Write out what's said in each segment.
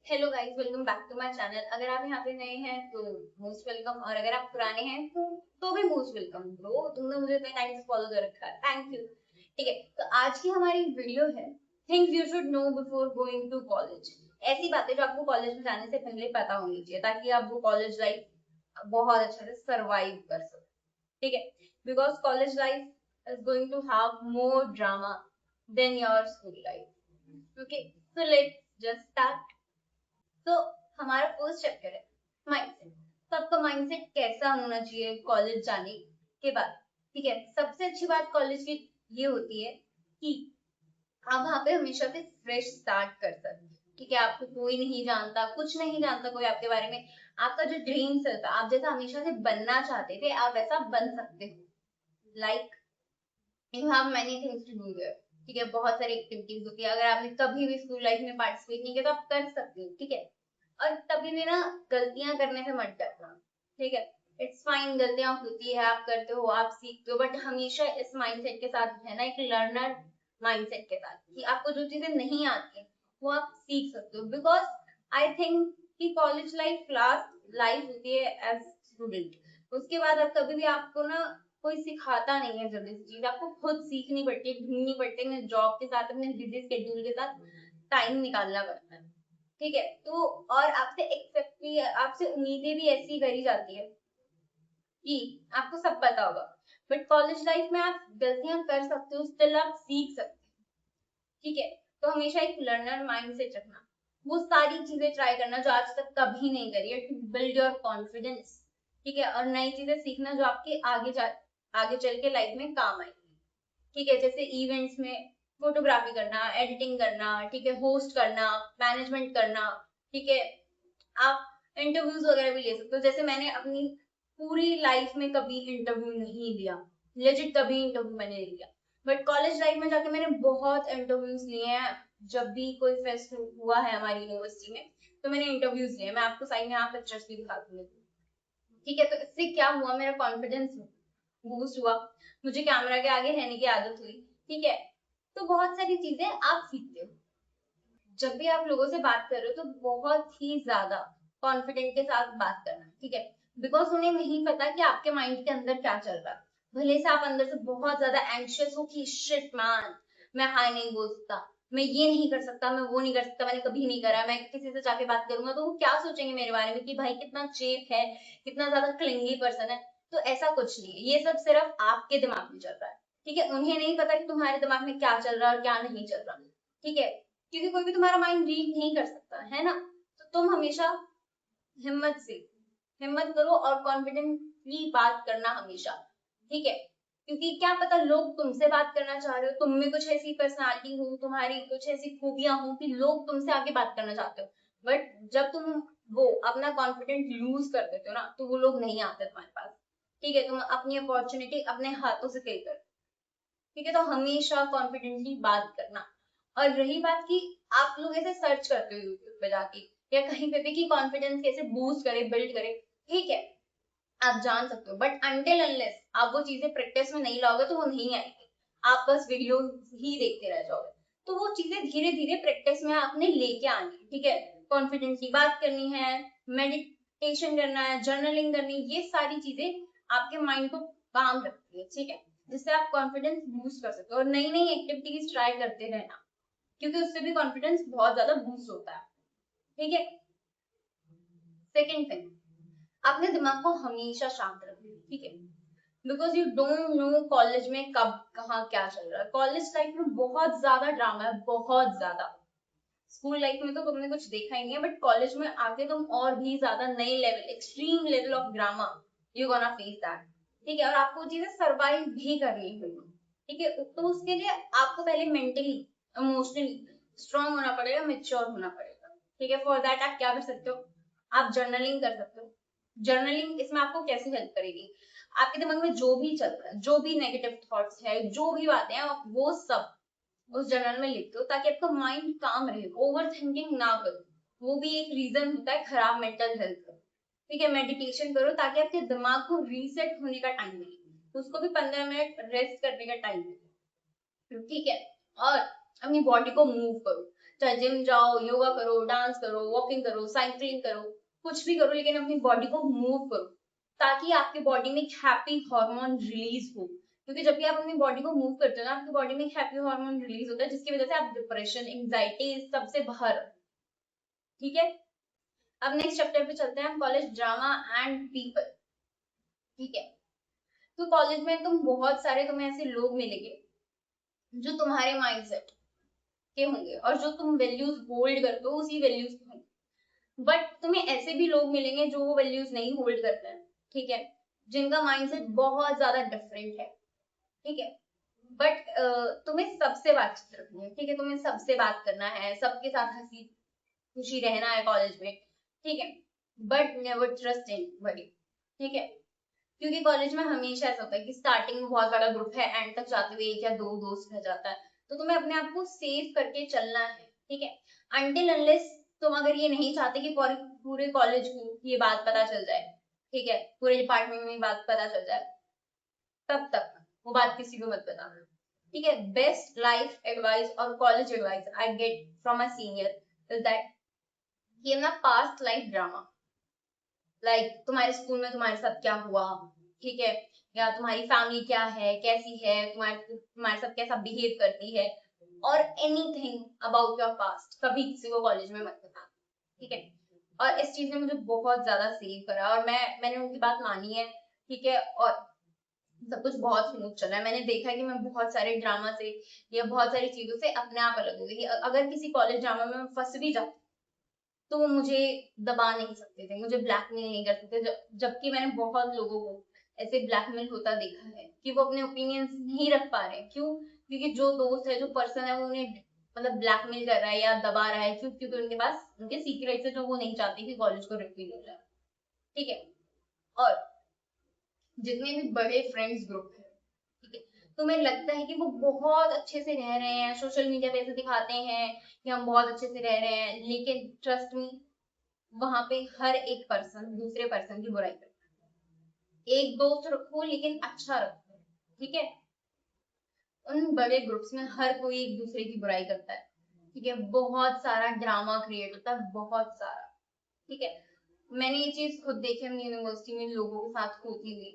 Hello guys, welcome back to my channel. अगर आप यहाँ पे नए हैं तो मोस्ट वेलकम, और अगर आप पुराने हैं तो भी मोस्ट वेलकम। ब्रो, तुमने मुझे इतने टाइम से फॉलो कर रखा है, थैंक यू। ठीक है, तो आज की हमारी वीडियो है things you should know before going to college. ऐसी बातें जो आपको कॉलेज में जाने से पहले पता होनी चाहिए ताकि आप वो कॉलेज लाइफ बहुत अच्छे से सरवाइव कर सको। ठीक है, because college life is going to have more drama than your school life. Okay, so let's just start. तो हमारा फर्स्ट चैप्टर है माइंडसेट। तो आपका माइंडसेट कैसा होना चाहिए कॉलेज जाने के बाद। ठीक है, सबसे अच्छी बात कॉलेज की ये होती है कि आप वहां पे हमेशा से फ्रेश स्टार्ट कर सकते हैं। ठीक है, आपको कोई नहीं जानता, कुछ नहीं जानता कोई आपके बारे में। आपका जो ड्रीम था, आप जैसा हमेशा से बनना चाहते थे, आप वैसा बन सकते हो। Like you have many things to do there. ठीक है, बहुत सारी एक्टिविटीज होती है। अगर आपने कभी भी स्कूल लाइफ में पार्टिसिपेट नहीं किया तो आप कर सकते हो। ठीक है, और तभी भी ना गलतियां करने से मत डरना। ठीक है, इट्स फाइन, गलतियां होती है, आप करते हो, आप सीखते हो, बट हमेशा इस माइंडसेट के साथ है ना, एक लर्नर माइंडसेट के साथ कि आपको जो चीजें नहीं आती वो आप सीख सकते हो। बिकॉज आई थिंक कि कॉलेज लाइफ लास्ट लाइफ होती है एज स्टूडेंट। उसके बाद आप कभी भी आपको ना कोई सिखाता नहीं है। जल्दी से चीज आपको खुद सीखनी पड़ती है, ढूंढनी पड़ती है, जॉब के साथ, अपने बिजी स्केड्यूल के साथ टाइम निकालना पड़ता है। ठीक है, तो और आपसे एक्सेप्ट भी, आपसे उम्मीदें भी ऐसी करी जाती है कि आपको सब पता होगा। बट कॉलेज लाइफ में आप गलतियां कर सकते हो, स्टिल आप सीख सकते हो। ठीक है, तो हमेशा एक लर्नर माइंड से रखना, वो सारी चीजें ट्राई करना जो आज तक कभी नहीं करी है, टू बिल्ड योर कॉन्फिडेंस। ठीक है, और नई चीजें सीखना जो आपके आगे चल के लाइफ में काम आएगी। ठीक है, जैसे इवेंट्स में फोटोग्राफी करना, एडिटिंग करना, ठीक है, होस्ट करना, मैनेजमेंट करना। ठीक है, आप इंटरव्यूज वगैरह भी ले सकते हो। जैसे मैंने अपनी पूरी लाइफ में कभी इंटरव्यू नहीं लिया, लेजिट कभी इंटरव्यू मैंने नहीं लिया। बट कॉलेज लाइफ में जाके मैंने बहुत इंटरव्यूज लिए हैं। जब भी कोई फेस्ट हुआ है हमारी यूनिवर्सिटी में तो मैंने इंटरव्यूज लिए। मैं आपको साइड में यहाँ पिक्चर्स भी दिखा दूंगी। ठीक है, तो इससे क्या हुआ, मेरा कॉन्फिडेंस बूस्ट हुआ, मुझे कैमरा के आगे रहने की आदत हुई। ठीक है, तो बहुत सारी चीजें आप सीखते हो। जब भी आप लोगों से बात कर रहे हो तो बहुत ही ज्यादा कॉन्फिडेंट के साथ बात करना। ठीक है, बिकॉज उन्हें नहीं पता कि आपके माइंड के अंदर क्या चल रहा है। भले से आप अंदर से बहुत ज्यादा एंशियस हो कि शिट मैन, मैं हाय नहीं बोल सकता, मैं ये नहीं कर सकता, मैं वो नहीं कर सकता, मैंने कभी नहीं करा, मैं किसी से जाके बात करूंगा तो वो क्या सोचेंगे मेरे बारे में कि भाई कितना चेप है, कितना ज्यादा क्लिंगी पर्सन है। तो ऐसा कुछ नहीं है, ये सब सिर्फ आपके दिमाग में चल रहा है। ठीक है, उन्हें नहीं पता कि तुम्हारे दिमाग में क्या चल रहा है और क्या नहीं चल रहा। ठीक है, क्योंकि कोई भी तुम्हारा माइंड रीड नहीं कर सकता है ना। तो तुम हमेशा हिम्मत से हिम्मत करो और कॉन्फिडेंटली बात करना हमेशा। ठीक है, क्योंकि क्या पता लोग तुमसे बात करना चाह रहे हो, तुम में कुछ ऐसी पर्सनालिटी हो, तुम्हारी कुछ ऐसी खूबियां हो कि लोग तुमसे आगे बात करना चाहते हो। बट जब तुम वो अपना कॉन्फिडेंस लूज कर देते हो ना तो वो लोग नहीं आते तुम्हारे पास। ठीक है, तुम अपनी अपॉर्चुनिटी अपने हाथों से किल कर। ठीक है, तो हमेशा कॉन्फिडेंटली बात करना। और रही बात की आप लोग ऐसे सर्च करते हो यूट्यूब पे जाके या कहीं पे भी कि कॉन्फिडेंस कैसे बूस्ट करे, बिल्ड करे। ठीक है, आप जान सकते हो, बट अनटिल अनलेस आप वो चीजें प्रैक्टिस में नहीं लाओगे तो वो नहीं आएगी। आप बस वीडियो ही देखते रह जाओगे। तो वो चीजें धीरे धीरे प्रैक्टिस में आपने लेके आनी है। ठीक है, कॉन्फिडेंस की बात करनी है, मेडिटेशन करना है, जर्नलिंग करनी है, ये सारी चीजें आपके माइंड को काम रखती है। ठीक है, जिससे आप कॉन्फिडेंस बूस्ट कर सकते हो, और नई नई एक्टिविटीज ट्राई करते रहना, क्योंकि उससे भी कॉन्फिडेंस बहुत ज्यादा बूस्ट होता है। ठीक है, सेकेंड थिंग, अपने दिमाग को हमेशा शांत रखना। ठीक है, because you don't know college में कब कहाँ क्या चल रहा है। कॉलेज लाइफ में बहुत ज्यादा ड्रामा है, बहुत ज्यादा। स्कूल लाइफ में तो तुमने कुछ देखा ही नहीं है, बट कॉलेज में आके तुम और भी ज्यादा नई level, extreme level of drama you gonna face that. ठीक है, और आपको चीजें सर्वाइव भी करनी होगी। ठीक है, तो उसके लिए आपको पहले मेंटली, इमोशनली स्ट्रांग होना पड़ेगा, मेच्योर होना पड़ेगा। ठीक है, फॉर दैट आप क्या कर सकते हो, आप जर्नलिंग कर सकते हो। जर्नलिंग इसमें आपको कैसे हेल्प करेगी, आपके दिमाग में जो भी चल रहा है, जो भी नेगेटिव थॉट्स है, जो भी बातें हैं, आप वो सब उस जर्नल में लिख दो ताकि आपका माइंड काम रहे, ओवर थिंकिंग ना करो। वो भी एक रीजन होता है खराब मेंटल हेल्थ का। ठीक है, मेडिटेशन करो ताकि आपके दिमाग को रीसेट होने का टाइम मिले, उसको भी 15 मिनट रेस्ट करने का टाइम मिले। ठीक है, और अपनी बॉडी को मूव करो चाहे जिम जाओ, योगा करो, डांस करो, वॉकिंग करो, साइकिलिंग करो, कुछ भी करो, लेकिन अपनी बॉडी को मूव करो ताकि आपकी बॉडी में एक हैप्पी हार्मोन रिलीज हो। क्योंकि जब भी आप अपनी बॉडी को मूव करते हो ना, आपकी बॉडी में एक हैप्पी हार्मोन रिलीज होता है, जिसकी वजह से आप डिप्रेशन, एंजाइटी सबसे बाहर। ठीक है, अब नेक्स्ट चैप्टर पे चलते हैं हम, कॉलेज ड्रामा एंड पीपल। ठीक है, तो कॉलेज में तुम बहुत सारे तुम्हें ऐसे लोग मिलेंगे जो तुम्हारे माइंडसेट के होंगे और जो तुम वैल्यूज होल्ड करते हो उसी वैल्यूज के होंगे। बट तुम्हें ऐसे भी लोग मिलेंगे जो वो वैल्यूज नहीं होल्ड करते हैं, ठीक है, जिनका माइंडसेट बहुत ज्यादा डिफरेंट है। ठीक है, बट तुम्हें सबसे बातचीत रखनी है। ठीक है, तुम्हें सबसे बात करना है, सबके साथ हंसी खुशी रहना है कॉलेज में। ठीक है, बट नेवर ट्रस्ट एनीबॉडी। ठीक है, क्योंकि कॉलेज में हमेशा ऐसा होता है कि स्टार्टिंग में बहुत बड़ा ग्रुप है, एंड तक जाते हुए एक या दो दोस्त रह जाता है, तो तुम्हें अपने आप को सेव करके चलना है। ठीक है, अनटिल अनलेस तुम अगर ये नहीं चाहते कि पूरे कॉलेज को ये बात पता चल जाए, ठीक है, पूरे डिपार्टमेंट में ये बात पता चल जाए, तब तक वो बात किसी को मत बताना। ठीक है, बेस्ट लाइफ एडवाइस और college advice I get from a senior is that ये ना पास्ट लाइफ ड्रामा, लाइक तुम्हारे स्कूल में तुम्हारे साथ क्या हुआ, ठीक है, या तुम्हारी फैमिली क्या है, कैसी है, तुम्हारे साथ कैसा बिहेव करती है, और एनीथिंग अबाउट योर पास्ट कभी किसी को कॉलेज में मत बताना। ठीक है, और इस चीज ने मुझे बहुत ज्यादा सेव करा और मैंने उनकी बात मानी है। ठीक है, और सब कुछ बहुत स्मूथ चला है। मैंने देखा है कि मैं बहुत सारे ड्रामा से या बहुत सारी चीजों से अपने आप अलग हो गई। अगर किसी कॉलेज ड्रामा में मैं फंस भी जाती तो वो मुझे दबा नहीं सकते थे, मुझे ब्लैकमेल नहीं कर सकते, जबकि मैंने बहुत लोगों को ऐसे ब्लैकमेल होता देखा है कि वो अपने ओपिनियंस नहीं रख पा रहे। क्यों? क्योंकि जो दोस्त है, जो पर्सन है, वो उन्हें मतलब ब्लैकमेल कर रहा है या दबा रहा है। क्यों? क्योंकि उनके पास उनके सीक्रेट्स है जो वो नहीं चाहते कि कॉलेज को रिवील हो जाए। ठीक है, और जितने भी बड़े फ्रेंड्स ग्रुप है, ठीक है, तुम्हें लगता है कि वो बहुत अच्छे से रह रहे हैं, सोशल मीडिया पे ऐसे दिखाते हैं कि हम बहुत अच्छे से रह रहे हैं, लेकिन ट्रस्ट मी, वहां पे हर एक पर्सन दूसरे पर्सन की बुराई करता है। एक दोस्त रखो लेकिन अच्छा रखो। ठीक है, उन बड़े ग्रुप्स में हर कोई एक दूसरे की बुराई करता है। ठीक है, बहुत सारा ड्रामा क्रिएट होता है, बहुत सारा। ठीक है, मैंने ये चीज खुद देखी अपनी यूनिवर्सिटी में लोगों के साथ होती हुई।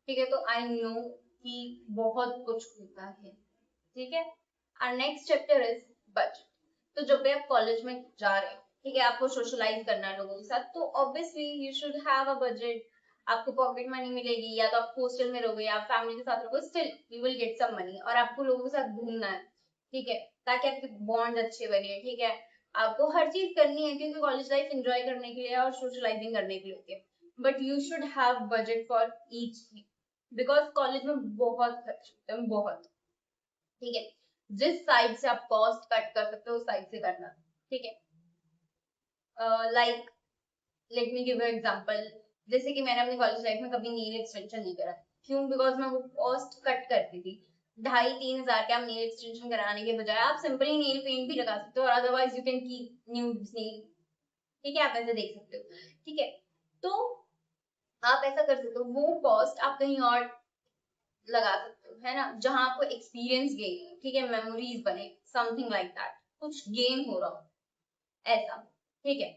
ठीक है, तो आई नो कि बहुत कुछ होता है। ठीक है, और नेक्स्ट चैप्टर इज बजट। तो जब भी आप कॉलेज में जा रहे हो, ठीक है, आपको सोशलाइज करना है लोगों के साथ, तो obviously you should have a budget. आपको पॉकेट मनी मिलेगी, या तो आप हॉस्टल में रहोगे या फैमिली के साथ रहोगे, still you will get some money, और आपको लोगों के साथ घूमना है। ठीक है, ताकि आपके बॉन्ड अच्छे बने। ठीक है, आपको हर चीज करनी है क्योंकि कॉलेज लाइफ एंजॉय करने के लिए और सोशलाइजिंग करने के लिए होती है, but you should have budget for each thing, because college में बहुत खर्च होता है, बहुत। ठीक है, जिस साइड से आप कॉस्ट कट कर सकते हो उस साइड से करना। ठीक है, like let me give you example. जैसे कि मैंने अपनी कॉलेज लाइफ में कभी नेल एक्सटेंशन नहीं करा। क्यों? बिकॉज मैं वो कॉस्ट कट करती थी। 2,500-3,000 के आप नेल एक्सटेंशन कराने के बजाय आप सिंपली नेल पेंट भी लगा सकते हो, और otherwise you can keep new nail. ठीक है, आप ऐसे देख सकते हो। ठीक है, तो आप ऐसा कर सकते हो, वो कॉस्ट आप कहीं और लगा सकते हो, है ना, जहां आपको एक्सपीरियंस गेन, ठीक है, मेमोरीज बने, समथिंग लाइक दैट, कुछ गेन हो रहा हो ऐसा। ठीक है,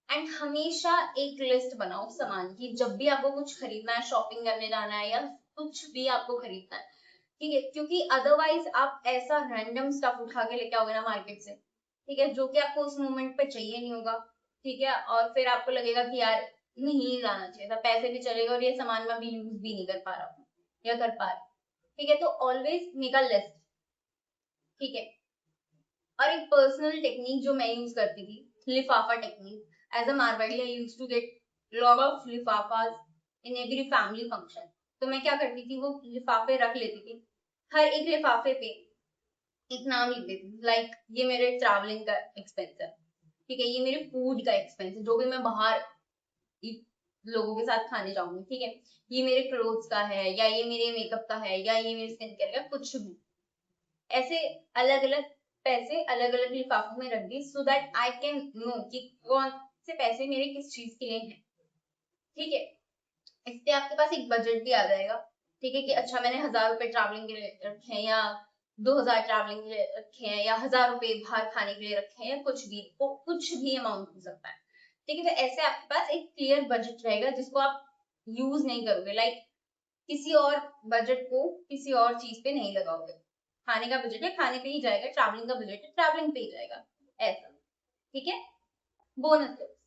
एंड हमेशा एक लिस्ट बनाओ सामान की, जब भी आपको कुछ खरीदना है, शॉपिंग करने जाना है, या कुछ भी आपको खरीदना है। ठीक है, क्योंकि अदरवाइज आप ऐसा रैंडम स्टफ उठा के लेके आओगे ना मार्केट से, ठीक है, जो कि आपको उस मोमेंट पे चाहिए नहीं होगा। ठीक है, और फिर आपको लगेगा कि यार नहीं लाना चाहिए था, पैसे भी चलेगा और ये सामान मैं भी यूज भी नहीं कर पा रहा हूँ या कर पा रहा। ठीक है, तो ऑलवेज मेक अ लिस्ट। ठीक है, और एक पर्सनल टेक्निक जो मैं यूज करती थी, लिफाफा technique. As a Marwari I use to get lot of लिफाफास इन एवरी फैमिली फंक्शन। तो मैं क्या करती थी, वो लिफाफे रख लेती थी, हर एक लिफाफे पे एक नाम लिख देती थी, लाइक ये मेरे ट्रैवलिंग का एक्सपेंस है। ठीक है, ये मेरे फूड का एक्सपेंस है, जो भी मैं बाहर लोगों के साथ खाने जाऊंगी। ठीक है, ये मेरे क्लोथ्स का है, या ये मेरे मेकअप का है, या ये मेरे स्किन केयर का, कुछ भी ऐसे अलग अलग पैसे अलग अलग लिफाफों में रख दी, so that I can know कि कौन से पैसे मेरे किस चीज के लिए हैं। ठीक है, इससे आपके पास एक बजट भी आ जाएगा। ठीक है, कि अच्छा मैंने 1,000 रुपए ट्रैवलिंग के लिए रखे हैं, या 2000 ट्रैवलिंग के लिए रखे हैं, या 1000 रुपए बाहर खाने के लिए रखे हैं, या कुछ भी, वो कुछ भी अमाउंट हो सकता है, ठीक है। तो ऐसे आपके पास एक क्लियर बजट रहेगा जिसको आप यूज नहीं करोगे, लाइक किसी और बजट को किसी और चीज पे नहीं लगाओगे। खाने का बजट है खाने पे ही जाएगा, ट्रैवलिंग का बजट है ट्रैवलिंग पे ही जाएगा, ऐसा, ठीक है। बोनस टिप्स,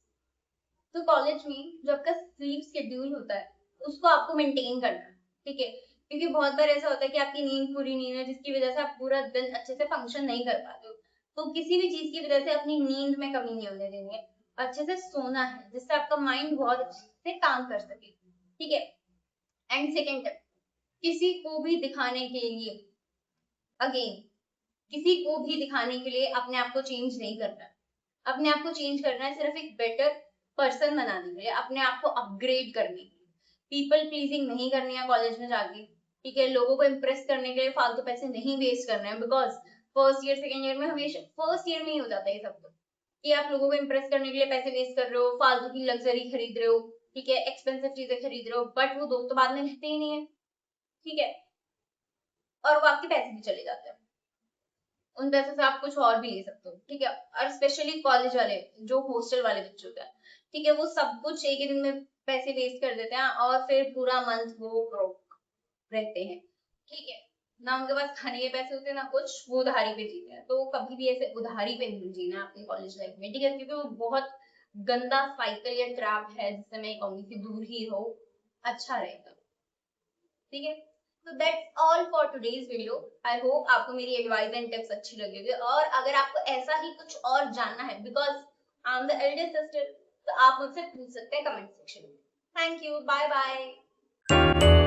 तो कॉलेज में जो आपका स्लीप शेड्यूल होता है उसको आपको मेंटेन करना है, ठीक है। क्योंकि बहुत बार ऐसा होता है कि आपकी नींद पूरी नहीं है, जिसकी वजह से आप पूरा दिन अच्छे से फंक्शन नहीं कर पाते हो। तो किसी भी चीज की वजह से अपनी नींद में कमी नहीं होने देनी है, अच्छे से सोना है जिससे आपका माइंड बहुत अच्छे से काम कर सके, ठीक है। एंड सेकेंड टिप, किसी को भी दिखाने के लिए, अगेन, किसी को भी दिखाने के लिए अपने आप को चेंज नहीं करना है। अपने आप को चेंज करना है सिर्फ एक बेटर पर्सन बनाने के लिए, अपने आप को अपग्रेड करने के लिए। पीपल प्लीजिंग नहीं करनी है कॉलेज में जाके, ठीक है। लोगों को इम्प्रेस करने के लिए फालतू पैसे नहीं वेस्ट करना है, because first year second year में हमेशा फर्स्ट ईयर में ही हो जाता है ये सब, कि आप लोगों को इम्प्रेस करने के लिए पैसे वेस्ट कर रहे हो, फालतू की लग्जरी खरीद रहे हो, ठीक है, एक्सपेंसिव चीजें खरीद रहे हो, बट वो दोस्त तो बाद में रहते ही नहीं है, ठीक है, और वो आपके पैसे भी चले जाते हैं। उन पैसों से आप कुछ और भी ले सकते हो, ठीक है। और स्पेशली कॉलेज वाले, जो हॉस्टल वाले बच्चे होते हैं, ठीक है, वो सब कुछ एक ही दिन में पैसे वेस्ट कर देते हैं और फिर पूरा मंथ वो ब्रोक रहते हैं, ठीक है। ना उनके पास खाने के पैसे होते हैं ना कुछ, वो उधारी पे जीते हैं। तो कभी भी ऐसे उधारी पे नहीं जीना अपनी कॉलेज लाइफ में, ठीक है, क्योंकि वो बहुत गंदा साइकिल या ट्रैप है जिससे मैं कहूंगी कि दूर ही रहो, अच्छा रहेगा, ठीक है। तो that's all for today's video. I hope आपको मेरी एडवाइस एंड टिप्स अच्छी लगी होगी, और अगर आपको ऐसा ही कुछ और जानना है, because I am the eldest sister, तो आप मुझसे पूछ सकते हैं कमेंट सेक्शन में। Thank you, bye bye.